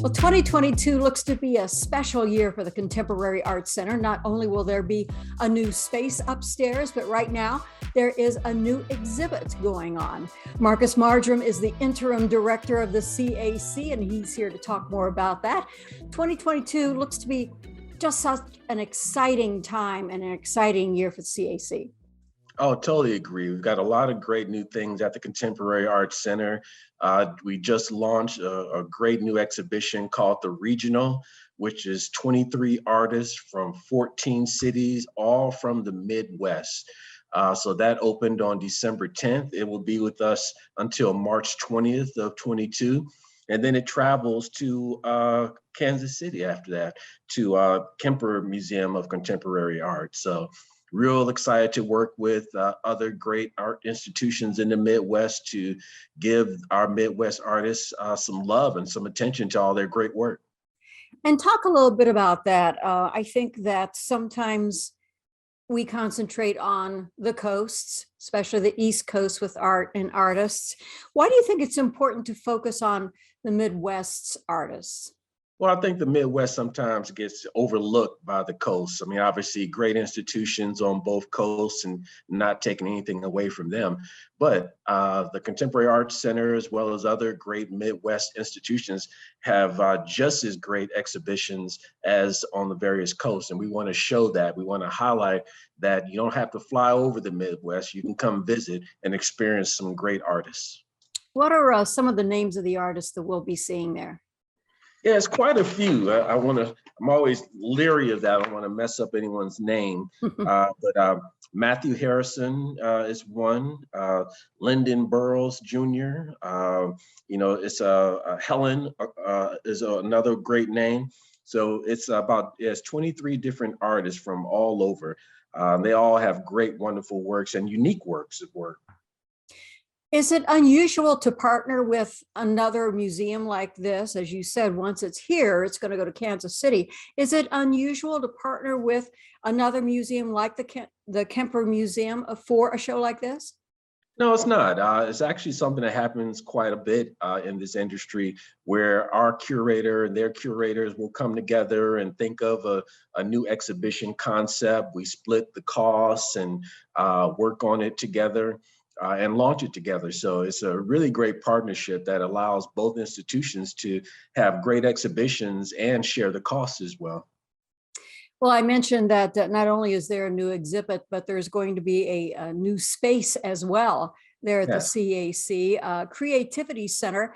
Well, 2022 looks to be a special year for the Contemporary Arts Center. Not only will there be a new space upstairs, but right now there is a new exhibit going on. Margerum is the interim director of the CAC, and he's here to talk more about that. 2022 looks to be just such an exciting time and an exciting year for the CAC. Oh, totally agree. We've got a lot of great new things at the Contemporary Arts Center. We just launched a great new exhibition called The Regional, which is 23 artists from 14 cities, all from the Midwest. So that opened on December 10th. It will be with us until March 20th of 22. And then it travels to Kansas City after that, to Kemper Museum of Contemporary Art. So real excited to work with other great art institutions in the Midwest to give our Midwest artists some love and some attention to all their great work. And talk a little bit about that. I think that sometimes we concentrate on the coasts, especially the East Coast with art and artists. Why do you think it's important to focus on the Midwest's artists? Well, I think the Midwest sometimes gets overlooked by the coast. I mean, obviously, great institutions on both coasts and not taking anything away from them. But the Contemporary Arts Center, as well as other great Midwest institutions, have just as great exhibitions as on the various coasts. And we want to show that. We want to highlight that you don't have to fly over the Midwest. You can come visit and experience some great artists. What are some of the names of the artists that we'll be seeing there? Yeah, it's quite a few. I'm always leery of that. I don't want to mess up anyone's name. But Matthew Harrison is one. Lyndon Burroughs Jr. It's Helen is another great name. So it's 23 different artists from all over. They all have great, wonderful works and unique works of work. Is it unusual to partner with another museum like this? As you said, once it's here, it's going to go to Kansas City. Is it unusual to partner with another museum like the Kemper Museum for a show like this? No, it's not. It's actually something that happens quite a bit in this industry, where our curator and their curators will come together and think of a new exhibition concept. We split the costs and work on it together. And launch it together. So it's a really great partnership that allows both institutions to have great exhibitions and share the costs as well. Well, I mentioned that not only is there a new exhibit, but there's going to be a new space as well there at the CAC, Creativity Center.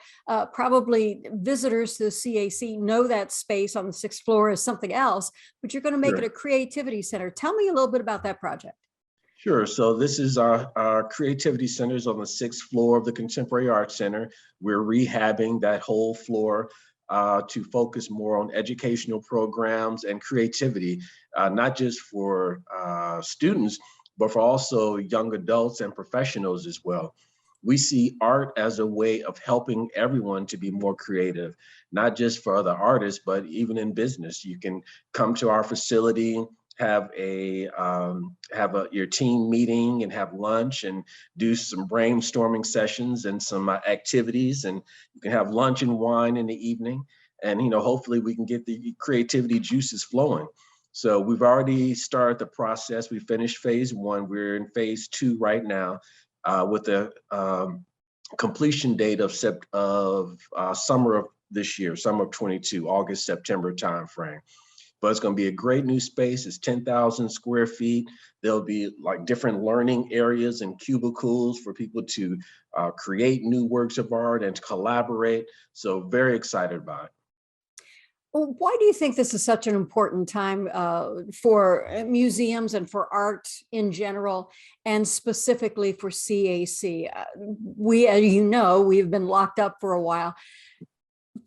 Probably visitors to the CAC know that space on the 6th floor is something else, but you're going to make it a creativity center. Tell me a little bit about that project. Sure. So this is our creativity centers on the 6th floor of the Contemporary Arts Center. We're rehabbing that whole floor to focus more on educational programs and creativity, not just for students, but for also young adults and professionals as well. We see art as a way of helping everyone to be more creative, not just for other artists, but even in business. You can come to our facility, have your team meeting and have lunch and do some brainstorming sessions and some activities, and you can have lunch and wine in the evening, and hopefully we can get the creativity juices flowing. So we've already started the process. We finished phase 1. We're in phase 2 right now with the completion date of summer of this year, summer of 22, August, September timeframe. But it's going to be a great new space. It's 10,000 square feet. There'll be like different learning areas and cubicles for people to create new works of art and to collaborate. So very excited about it. Well, why do you think this is such an important time for museums and for art in general, and specifically for CAC? We've been locked up for a while.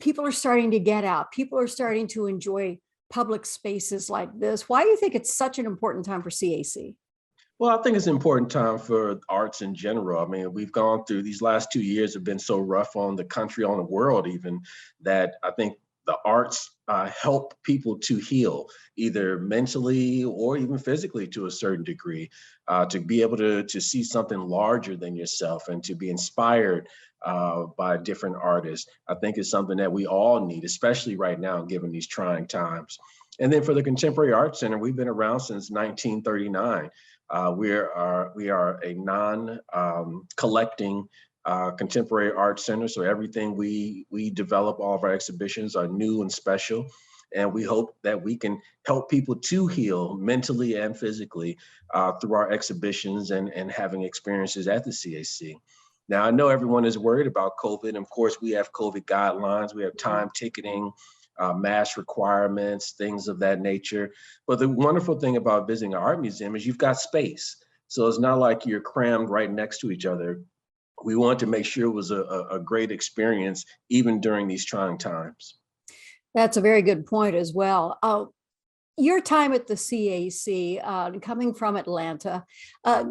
People are starting to get out. People are starting to enjoy public spaces like this. Why do you think it's such an important time for CAC? Well, I think it's an important time for arts in general. I mean, we've gone through these last 2 years have been so rough on the country, on the world even, that I think the arts help people to heal, either mentally or even physically to a certain degree, to be able to see something larger than yourself and to be inspired by different artists, I think is something that we all need, especially right now, given these trying times. And then for the Contemporary Arts Center, we've been around since 1939. We are a non-collecting contemporary art center. So everything we develop, all of our exhibitions are new and special. And we hope that we can help people to heal mentally and physically through our exhibitions and having experiences at the CAC. Now, I know everyone is worried about COVID. And of course, we have COVID guidelines. We have time ticketing, mask requirements, things of that nature. But the wonderful thing about visiting an art museum is you've got space. So it's not like you're crammed right next to each other. We want to make sure it was a great experience, even during these trying times. That's a very good point as well. Your time at the CAC, coming from Atlanta,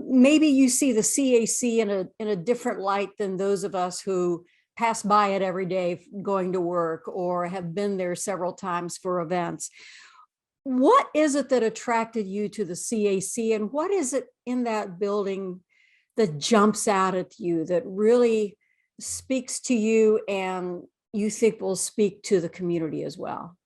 maybe you see the CAC in a different light than those of us who pass by it every day going to work or have been there several times for events. What is it that attracted you to the CAC, and what is it in that building that jumps out at you, that really speaks to you and you think will speak to the community as well?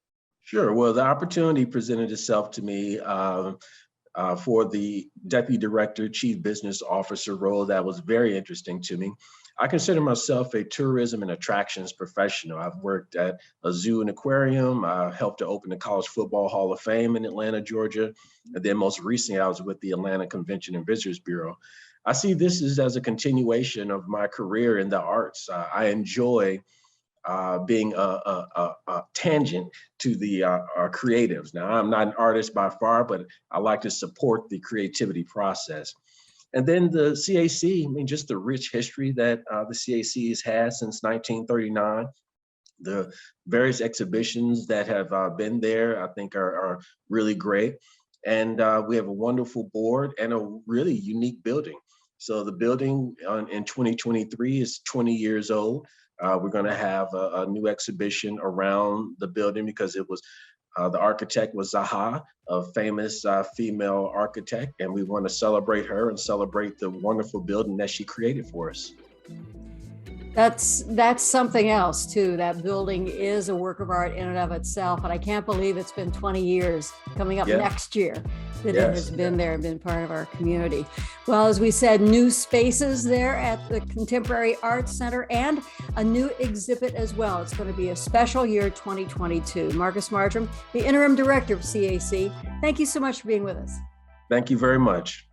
Sure. Well, the opportunity presented itself to me for the Deputy Director, Chief Business Officer role. That was very interesting to me. I consider myself a tourism and attractions professional. I've worked at a zoo and aquarium. I helped to open the College Football Hall of Fame in Atlanta, Georgia. And then most recently, I was with the Atlanta Convention and Visitors Bureau. I see this as a continuation of my career in the arts. I enjoy being a tangent to the our creatives. Now, I'm not an artist by far, but I like to support the creativity process. And then the CAC, I mean, just the rich history that the CAC has had since 1939. The various exhibitions that have been there, I think are really great. And we have a wonderful board and a really unique building. So the building in 2023 is 20 years old. We're going to have a new exhibition around the building because it was the architect was Zaha, a famous female architect, and we want to celebrate her and celebrate the wonderful building that she created for us. That's something else too. That building is a work of art in and of itself, and I can't believe it's been 20 years coming up next year that it has been there and been part of our community. Well, as we said, new spaces there at the Contemporary Arts Center and a new exhibit as well. It's going to be a special year 2022. Marcus Margerum, the interim director of CAC, thank you so much for being with us. Thank you very much.